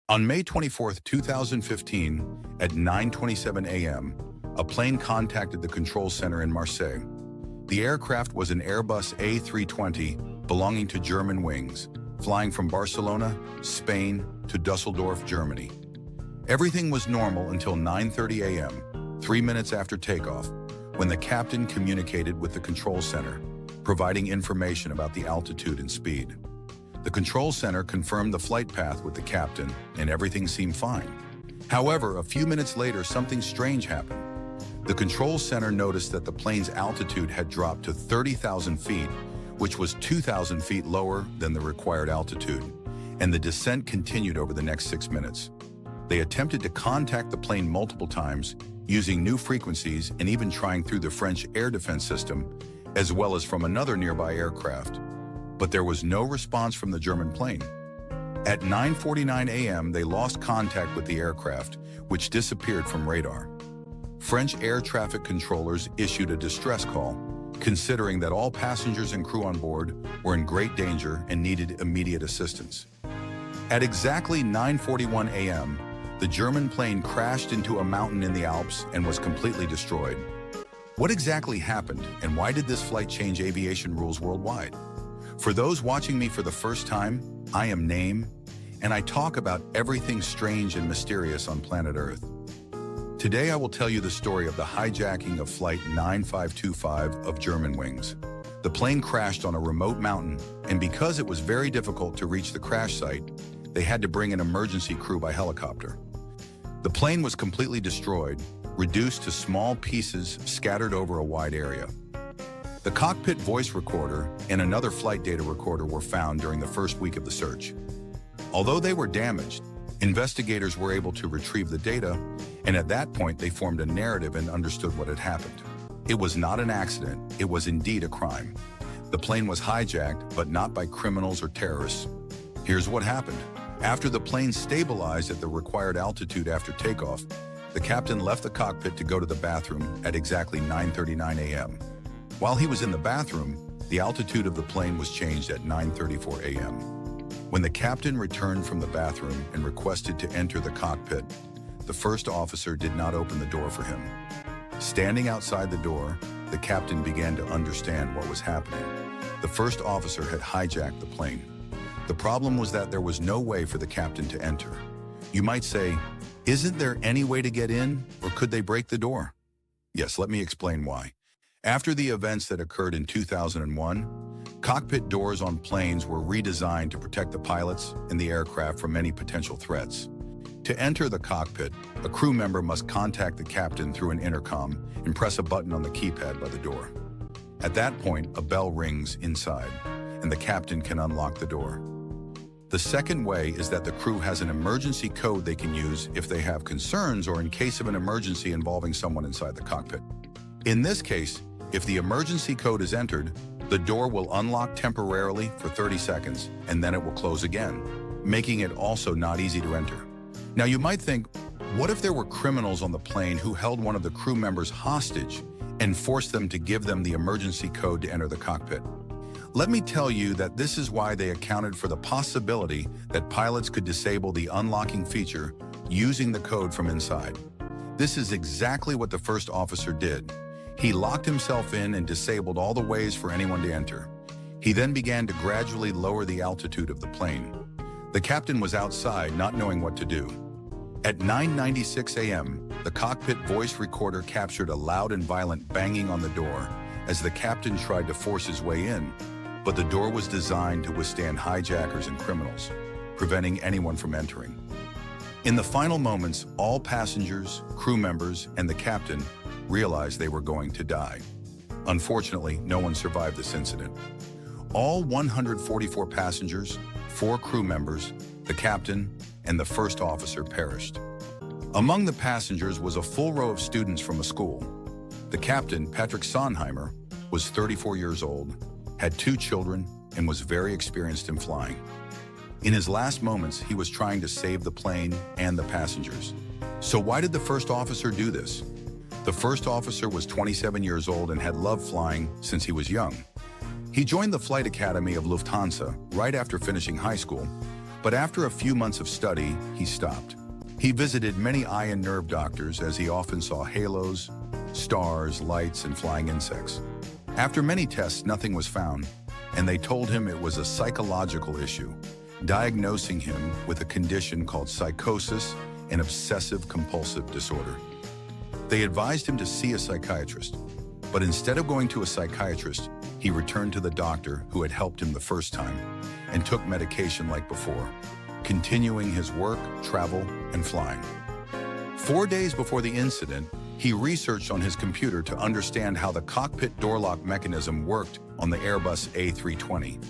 On May 24, 2015, at 9:27 a.m., a plane contacted the control center in Marseille. The aircraft was an Airbus A320 belonging to Germanwings, flying from Barcelona, Spain, to Düsseldorf, Germany. Everything was normal until 9:30 a.m., 3 minutes after takeoff, when the captain communicated with the control center, providing information about the altitude and speed. The control center confirmed the flight path with the captain, and everything seemed fine. However, a few minutes later, something strange happened. The control center noticed that the plane's altitude had dropped to 30,000 feet, which was 2,000 feet lower than the required altitude, and the descent continued over the next 6 minutes. They attempted to contact the plane multiple times, using new frequencies and even trying through the French air defense system, as well as from another nearby aircraft. But there was no response from the German plane. At 9:49 a.m., they lost contact with the aircraft, which disappeared from radar. French air traffic controllers issued a distress call, considering that all passengers and crew on board were in great danger and needed immediate assistance. At exactly 9:41 a.m., the German plane crashed into a mountain in the Alps and was completely destroyed. What exactly happened, and why did this flight change aviation rules worldwide? For those watching me for the first time, I am Naim, and I talk about everything strange and mysterious on planet Earth. Today I will tell you the story of the hijacking of Flight 9525 of Germanwings. The plane crashed on a remote mountain, and because it was very difficult to reach the crash site, they had to bring an emergency crew by helicopter. The plane was completely destroyed, reduced to small pieces scattered over a wide area. The cockpit voice recorder and another flight data recorder were found during the first week of the search. Although they were damaged, investigators were able to retrieve the data, and at that point they formed a narrative and understood what had happened. It was not an accident, it was indeed a crime. The plane was hijacked, but not by criminals or terrorists. Here's what happened. After the plane stabilized at the required altitude after takeoff, the captain left the cockpit to go to the bathroom at exactly 9:39 a.m. While he was in the bathroom, the altitude of the plane was changed at 9:34 a.m. When the captain returned from the bathroom and requested to enter the cockpit, the first officer did not open the door for him. Standing outside the door, the captain began to understand what was happening. The first officer had hijacked the plane. The problem was that there was no way for the captain to enter. You might say, isn't there any way to get in, or could they break the door? Yes, let me explain why. After the events that occurred in 2001, cockpit doors on planes were redesigned to protect the pilots and the aircraft from any potential threats. To enter the cockpit, a crew member must contact the captain through an intercom and press a button on the keypad by the door. At that point, a bell rings inside, and the captain can unlock the door. The second way is that the crew has an emergency code they can use if they have concerns or in case of an emergency involving someone inside the cockpit. In this case, if the emergency code is entered, the door will unlock temporarily for 30 seconds, and then it will close again, making it also not easy to enter. Now you might think, what if there were criminals on the plane who held one of the crew members hostage and forced them to give them the emergency code to enter the cockpit? Let me tell you that this is why they accounted for the possibility that pilots could disable the unlocking feature using the code from inside. This is exactly what the first officer did. He locked himself in and disabled all the ways for anyone to enter. He then began to gradually lower the altitude of the plane. The captain was outside, not knowing what to do. At 9:96 a.m., the cockpit voice recorder captured a loud and violent banging on the door as the captain tried to force his way in, but the door was designed to withstand hijackers and criminals, preventing anyone from entering. In the final moments, all passengers, crew members, and the captain realized they were going to die. Unfortunately, no one survived this incident. All 144 passengers, 4 crew members, the captain, and the first officer perished. Among the passengers was a full row of students from a school. The captain, Patrick Sonheimer, was 34 years old, had 2 children, and was very experienced in flying. In his last moments, he was trying to save the plane and the passengers. So why did the first officer do this? The first officer was 27 years old and had loved flying since he was young. He joined the flight academy of Lufthansa right after finishing high school, But after a few months of study, he stopped. He visited many eye and nerve doctors as he often saw halos, stars, lights, and flying insects. After many tests, nothing was found, and they told him it was a psychological issue, diagnosing him with a condition called psychosis and obsessive-compulsive disorder. They advised him to see a psychiatrist, but instead of going to a psychiatrist, he returned to the doctor who had helped him the first time and took medication like before, continuing his work, travel, and flying. 4 days before the incident, he researched on his computer to understand how the cockpit door lock mechanism worked on the Airbus A320.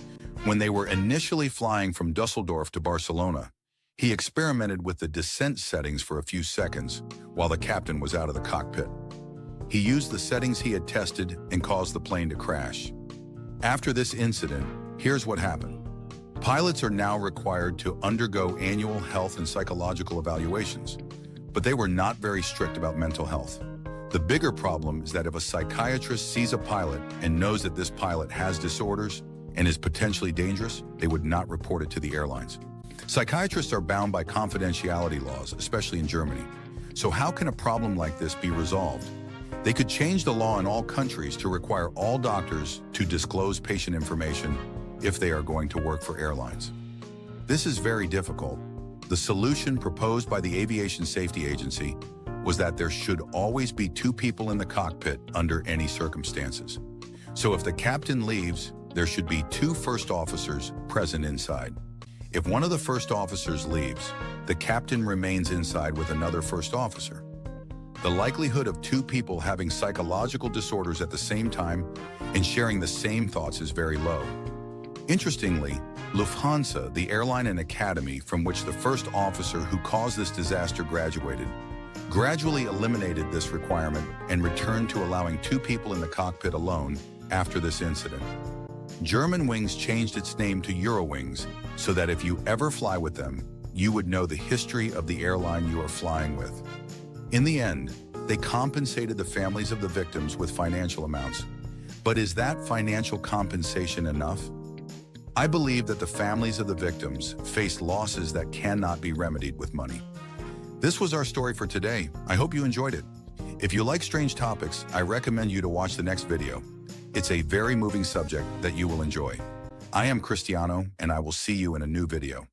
When they were initially flying from Düsseldorf to Barcelona, he experimented with the descent settings for a few seconds while the captain was out of the cockpit. He used the settings he had tested and caused the plane to crash. After this incident, here's what happened. Pilots are now required to undergo annual health and psychological evaluations, but they were not very strict about mental health. The bigger problem is that if a psychiatrist sees a pilot and knows that this pilot has disorders and is potentially dangerous, they would not report it to the airlines. Psychiatrists are bound by confidentiality laws, especially in Germany. So how can a problem like this be resolved? They could change the law in all countries to require all doctors to disclose patient information if they are going to work for airlines. This is very difficult. The solution proposed by the Aviation Safety Agency was that there should always be 2 people in the cockpit under any circumstances. So if the captain leaves, there should be 2 first officers present inside. If one of the first officers leaves, the captain remains inside with another first officer. The likelihood of 2 people having psychological disorders at the same time and sharing the same thoughts is very low. Interestingly, Lufthansa, the airline and academy from which the first officer who caused this disaster graduated, gradually eliminated this requirement and returned to allowing 2 people in the cockpit alone after this incident. Germanwings changed its name to Eurowings so that if you ever fly with them, you would know the history of the airline you are flying with. In the end, they compensated the families of the victims with financial amounts. But is that financial compensation enough? I believe that the families of the victims faced losses that cannot be remedied with money. This was our story for today. I hope you enjoyed it. If you like strange topics, I recommend you to watch the next video. It's a very moving subject that you will enjoy. I am Cristiano, and I will see you in a new video.